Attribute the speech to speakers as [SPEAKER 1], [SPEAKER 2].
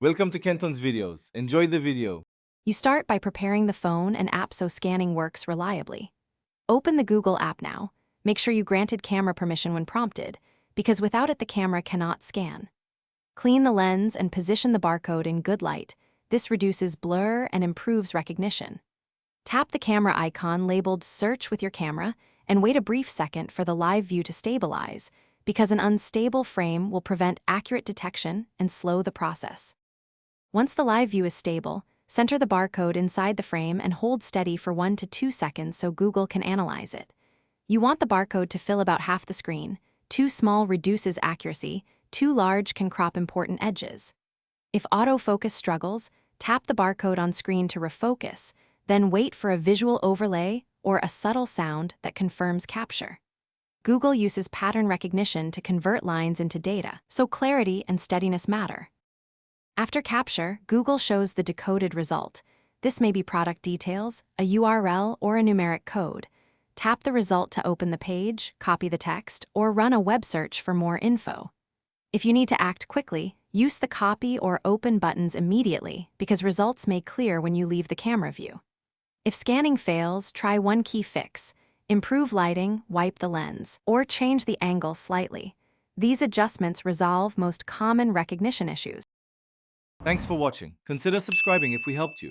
[SPEAKER 1] Welcome to Kenton's videos. Enjoy the video.
[SPEAKER 2] You start by preparing the phone and app so scanning works reliably. Open the Google app now. Make sure you granted camera permission when prompted, because without it the camera cannot scan. Clean the lens and position the barcode in good light. This reduces blur and improves recognition. Tap the camera icon labeled Search with your camera and wait a brief second for the live view to stabilize, because an unstable frame will prevent accurate detection and slow the process. Once the live view is stable, center the barcode inside the frame and hold steady for 1 to 2 seconds so Google can analyze it. You want the barcode to fill about half the screen. Too small reduces accuracy, too large can crop important edges. If autofocus struggles, tap the barcode on screen to refocus, then wait for a visual overlay or a subtle sound that confirms capture. Google uses pattern recognition to convert lines into data, so clarity and steadiness matter. After capture, Google shows the decoded result. This may be product details, a URL, or a numeric code. Tap the result to open the page, copy the text, or run a web search for more info. If you need to act quickly, use the copy or open buttons immediately because results may clear when you leave the camera view. If scanning fails, try one key fix. Improve lighting, wipe the lens, or change the angle slightly. These adjustments resolve most common recognition issues.
[SPEAKER 1] Thanks for watching. Consider subscribing if we helped you.